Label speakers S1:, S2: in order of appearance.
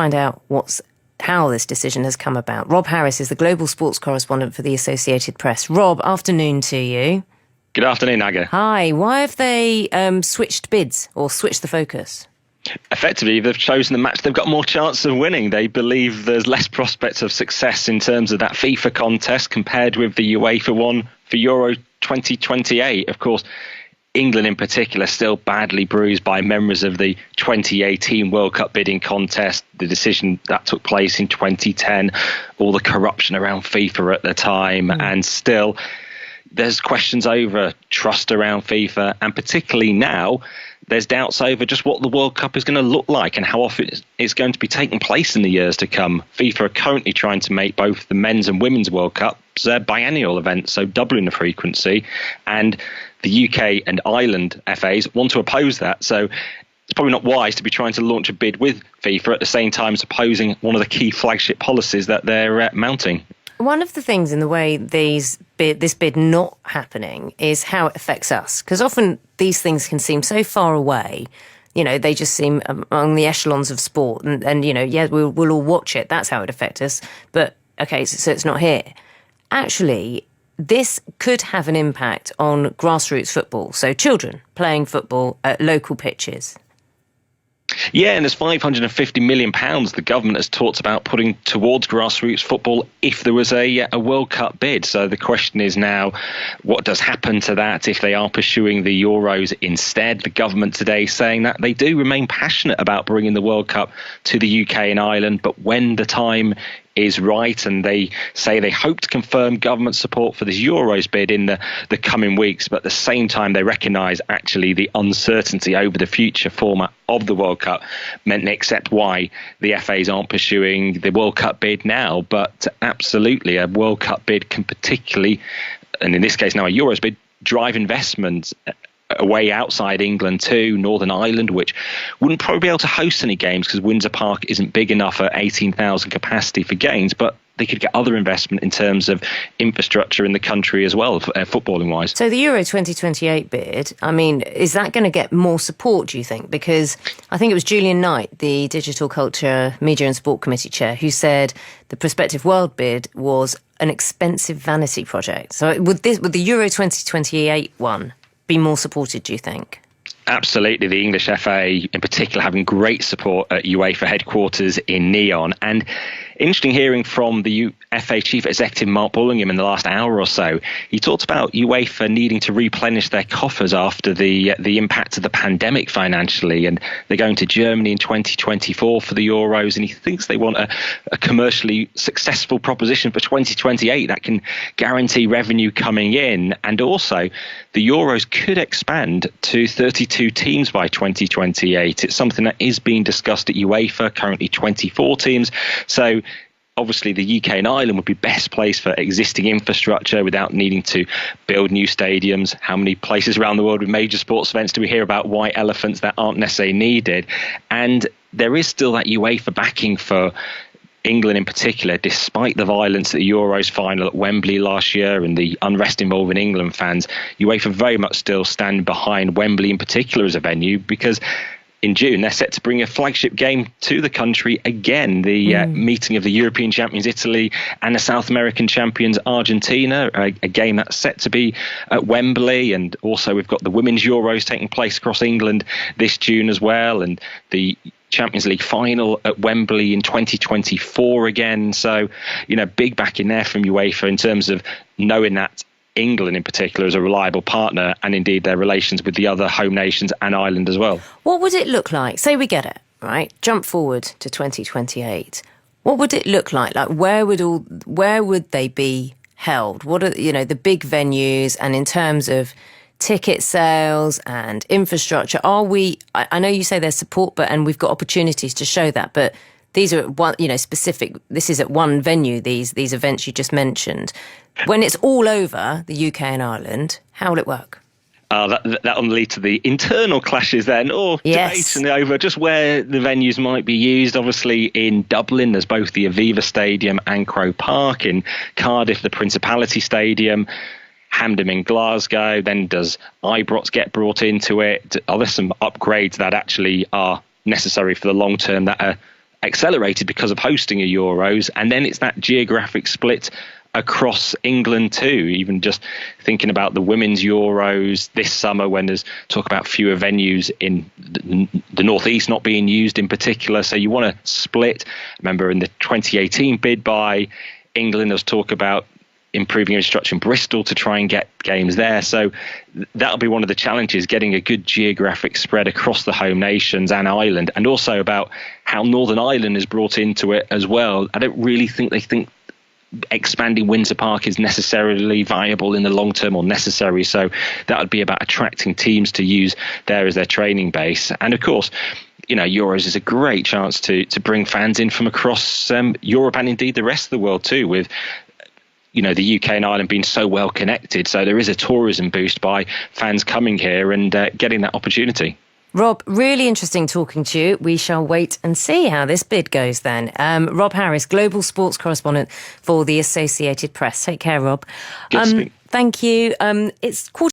S1: Find out how this decision has come about. Rob Harris is the global sports correspondent for the Associated Press. Rob, afternoon to you.
S2: Good afternoon, Aga.
S1: Hi. Why have they switched bids or switched the focus?
S2: Effectively, they've chosen the match they've got more chance of winning. They believe there's less prospects of success in terms of that FIFA contest compared with the UEFA one for Euro 2028. Of course, England in particular still badly bruised by memories of the 2018 World Cup bidding contest, the decision that took place in 2010, all the corruption around FIFA at the time, and still there's questions over trust around FIFA, and particularly now there's doubts over just what the World Cup is going to look like and how often it's going to be taking place in the years to come. FIFA are currently trying to make both the men's and women's World Cups biennial events, so doubling the frequency, and the UK and Ireland FAs want to oppose that. So it's probably not wise to be trying to launch a bid with FIFA at the same time as opposing one of the key flagship policies that they're mounting.
S1: One of the things in the way this bid not happening is how it affects us, because often these things can seem so far away. You know, they just seem among the echelons of sport, and you know, yeah, we'll all watch it. That's how it affects us. But okay, so it's not here. Actually, this could have an impact on grassroots football. So children playing football at local pitches.
S2: Yeah, and there's £550 million the government has talked about putting towards grassroots football if there was a World Cup bid. So the question is now, what does happen to that if they are pursuing the Euros instead? The government today saying that they do remain passionate about bringing the World Cup to the UK and Ireland, but when the time is right, and they say they hope to confirm government support for this Euros bid in the coming weeks, but at the same time they recognise actually the uncertainty over the future format of the World Cup meant they accept why the FAs aren't pursuing the World Cup bid now. But absolutely, a World Cup bid can particularly, and in this case now a Euros bid, drive investment away outside England to Northern Ireland, which wouldn't probably be able to host any games because Windsor Park isn't big enough at 18,000 capacity for games, but they could get other investment in terms of infrastructure in the country as well, footballing wise. So the Euro
S1: 2028 bid, I mean, is that going to get more support, do you think? Because I think it was Julian Knight, the Digital Culture, Media and Sport Committee chair, who said the Prospective World bid was an expensive vanity project. So would the Euro 2028 one be more supported, do you think?
S2: Absolutely. The English FA in particular having great support at UEFA headquarters in Neon. And interesting hearing from the FA Chief Executive Mark Bullingham in the last hour or so. He talked about UEFA needing to replenish their coffers after the impact of the pandemic financially, and they're going to Germany in 2024 for the Euros, and he thinks they want a commercially successful proposition for 2028 that can guarantee revenue coming in, and also the Euros could expand to 32 teams by 2028. It's something that is being discussed at UEFA, currently 24 teams. So obviously the UK and Ireland would be best placed for existing infrastructure without needing to build new stadiums. How many places around the world with major sports events do we hear about white elephants that aren't necessarily needed? And there is still that UEFA backing for England in particular, despite the violence at the Euros final at Wembley last year and the unrest involving England fans. UEFA very much still stand behind Wembley in particular as a venue, because in June they're set to bring a flagship game to the country again, the meeting of the European champions Italy and the South American champions Argentina, a game that's set to be at Wembley. And also we've got the Women's Euros taking place across England this June as well, and the Champions League final at Wembley in 2024 again. So, you know, big back in there from UEFA in terms of knowing that England in particular is a reliable partner, and indeed their relations with the other home nations and Ireland as well.
S1: What would it look like? Say we get it, right? Jump forward to 2028. What would it look like? Like where would they be held? What are, you know, the big venues, and in terms of ticket sales and infrastructure, I know you say there's support, and we've got opportunities to show that, but these are one, you know, specific. This is at one venue. These events you just mentioned. When it's all over the UK and Ireland, how will it work?
S2: That will lead to the internal clashes then, or
S1: yes,
S2: debating over just where the venues might be used. Obviously, in Dublin, there's both the Aviva Stadium and Croke Park. In Cardiff, the Principality Stadium. Hampden in Glasgow. Then does Ibrox get brought into it? Are there some upgrades that actually are necessary for the long term that are accelerated because of hosting a Euros, and then it's that geographic split across England too. Even just thinking about the women's Euros this summer, when there's talk about fewer venues in the northeast not being used in particular, so you want to split. Remember in the 2018 bid by England, there's talk about improving infrastructure in Bristol to try and get games there. So that'll be one of the challenges, getting a good geographic spread across the home nations and Ireland, and also about how Northern Ireland is brought into it as well. I don't really think they think expanding Windsor Park is necessarily viable in the long term or necessary. So that would be about attracting teams to use there as their training base. And of course, Euros is a great chance to bring fans in from across Europe and indeed the rest of the world too, with the UK and Ireland being so well connected. So there is a tourism boost by fans coming here and getting that opportunity.
S1: Rob, really interesting talking to you. We shall wait and see how this bid goes then. Rob Harris, Global Sports Correspondent for the Associated Press. Take care, Rob.
S2: Good to speak.
S1: Thank you. It's